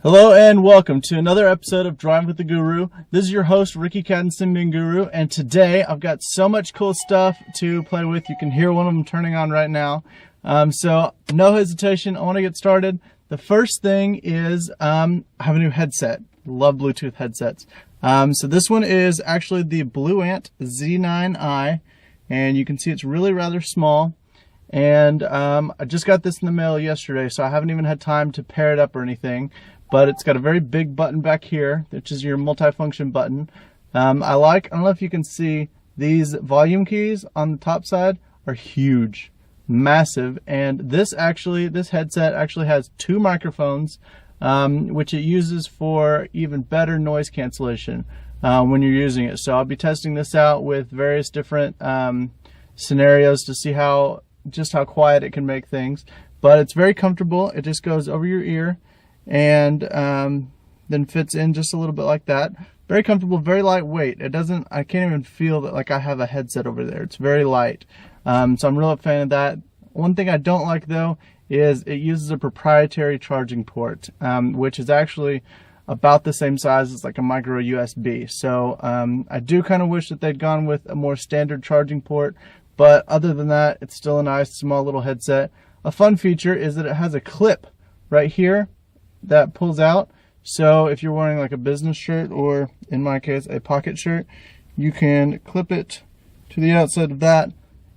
Hello and welcome to another episode of Drive with the Guru. This is your host, Ricky Cadden Symbian Guru, and today I've got so much cool stuff to play with. You can hear one of them turning on right now. So no hesitation, I want to get started. The first thing is I have a new headset. Love Bluetooth headsets. So this one is actually the BlueAnt Z9i, and you can see it's really rather small. And I just got this in the mail yesterday, so I haven't even had time to pair it up or anything. But it's got a very big button back here, which is your multifunction button. I don't know if you can see, these volume keys on the top side are huge, massive. And this headset actually has two microphones, which it uses for even better noise cancellation when you're using it. So I'll be testing this out with various different scenarios to see just how quiet it can make things. But it's very comfortable. It just goes over your ear and then fits in just a little bit like that. Very comfortable, very lightweight. I can't even feel that like I have a headset over there. It's very light. So I'm really a fan of that. One thing I don't like though is it uses a proprietary charging port, which is actually about the same size as like a micro USB. So I do kind of wish that they'd gone with a more standard charging port, but other than that, it's still a nice small little headset. A fun feature is that it has a clip right here that pulls out. So if you're wearing like a business shirt, or in my case a pocket shirt, you can clip it to the outside of that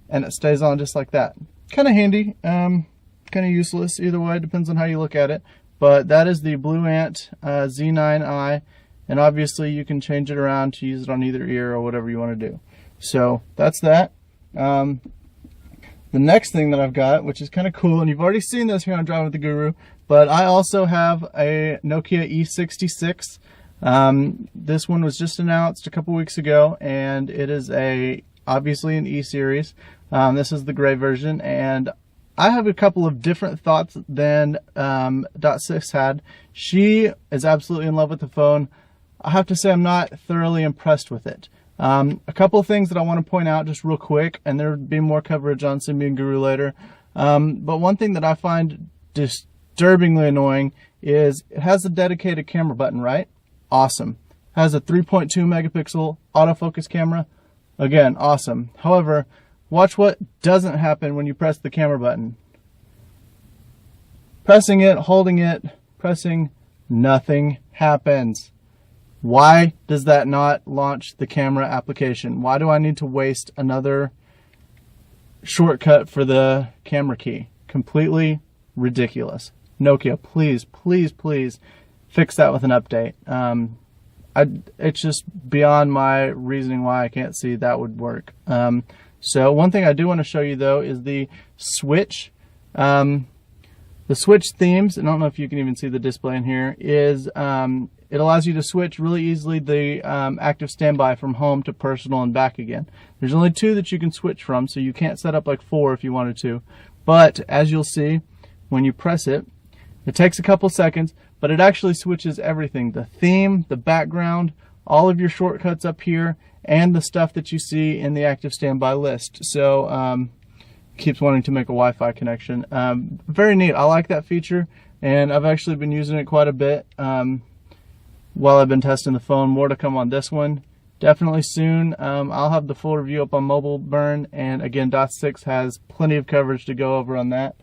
and it stays on just like that. Kind of handy, kind of useless either way, depends on how you look at it. But that is the BlueAnt Z9i, and obviously you can change it around to use it on either ear or whatever you want to do. So that's that. The next thing that I've got, which is kind of cool, and you've already seen this here on Drive with the Guru, but I also have a Nokia E66. This one was just announced a couple weeks ago, and it is obviously an E series. This is the gray version, and I have a couple of different thoughts than .6 had. She is absolutely in love with the phone. I have to say I'm not thoroughly impressed with it. A couple of things that I want to point out just real quick, and there will be more coverage on Symbian Guru later. But one thing that I find disturbingly annoying is it has a dedicated camera button, right? Awesome. Has a 3.2 megapixel autofocus camera. Again, awesome. However, watch what doesn't happen when you press the camera button. Pressing it, holding it, pressing, nothing happens. Why does that not launch the camera application? Why do I need to waste another shortcut for the camera key? Completely ridiculous. Nokia, please, please, please fix that with an update. It's just beyond my reasoning why I can't see that would work. So one thing I do want to show you though is the switch. The switch themes, and I don't know if you can even see the display in here, is it allows you to switch really easily the active standby from home to personal and back again. There's only two that you can switch from, so you can't set up like 4 if you wanted to. But as you'll see, when you press it, it takes a couple seconds, but it actually switches everything. The theme, the background, all of your shortcuts up here, and the stuff that you see in the active standby list. So keeps wanting to make a Wi-Fi connection. Very neat. I like that feature, and I've actually been using it quite a bit while I've been testing the phone. More to come on this one. Definitely soon. I'll have the full review up on Mobile Burn, and again, .6 has plenty of coverage to go over on that.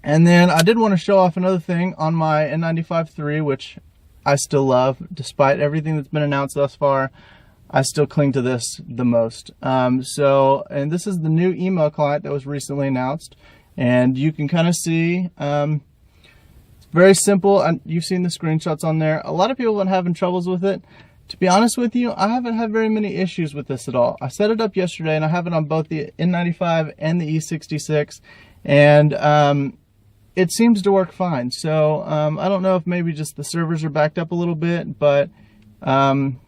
And then I did want to show off another thing on my N95 III, which I still love. Despite everything that's been announced thus far, I still cling to this the most. And this is the new email client that was recently announced, and you can kind of see it's very simple. You've seen the screenshots on there. A lot of people have been having troubles with it. To be honest with you, I haven't had very many issues with this at all. I set it up yesterday, and I have it on both the N95 and the E66, and it seems to work fine. So I don't know if maybe just the servers are backed up a little bit, but like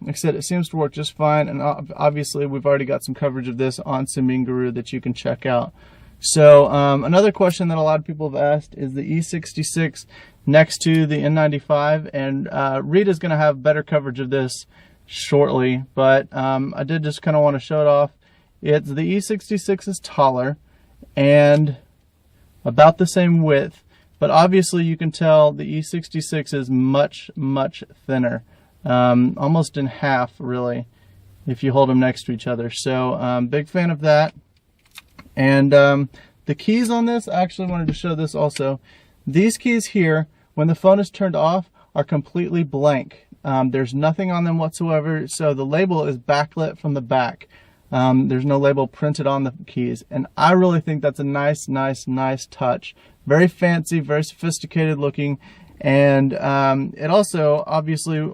I said, it seems to work just fine. And obviously we've already got some coverage of this on Symbian Guru that you can check out. So another question that a lot of people have asked is the E66 next to the N95, and Rita's going to have better coverage of this shortly, but I did just kind of want to show it off. The E66 is taller and about the same width, but obviously you can tell the E66 is much, much thinner, almost in half really, if you hold them next to each other. So big fan of that. And the keys on this, I actually wanted to show this also. These keys here, when the phone is turned off, are completely blank. There's nothing on them whatsoever, so the label is backlit from the back. There's no label printed on the keys, and I really think that's a nice touch. Very fancy, very sophisticated looking, and it also obviously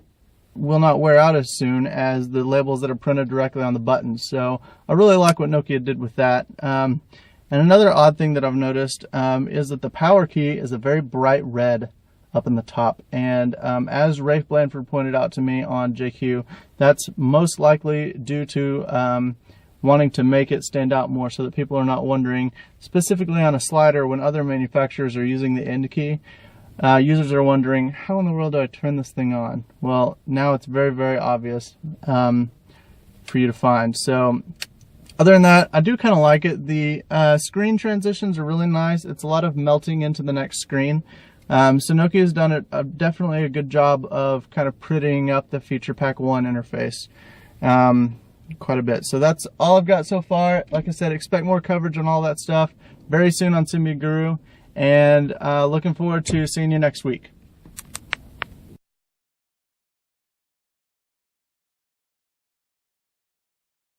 will not wear out as soon as the labels that are printed directly on the buttons. So I really like what Nokia did with that. And another odd thing that I've noticed is that the power key is a very bright red up in the top, and as Rafe Blanford pointed out to me on JQ, that's most likely due to wanting to make it stand out more, so that people are not wondering, specifically on a slider when other manufacturers are using the end key, users are wondering, how in the world do I turn this thing on? Well, now it's very obvious for you to find. So other than that, I do kind of like it. The screen transitions are really nice. It's a lot of melting into the next screen. So Nokia's done definitely a good job of kind of prettying up the Feature Pack 1 interface quite a bit. So that's all I've got so far. Like I said, expect more coverage on all that stuff very soon on Symbian Guru, and looking forward to seeing you next week.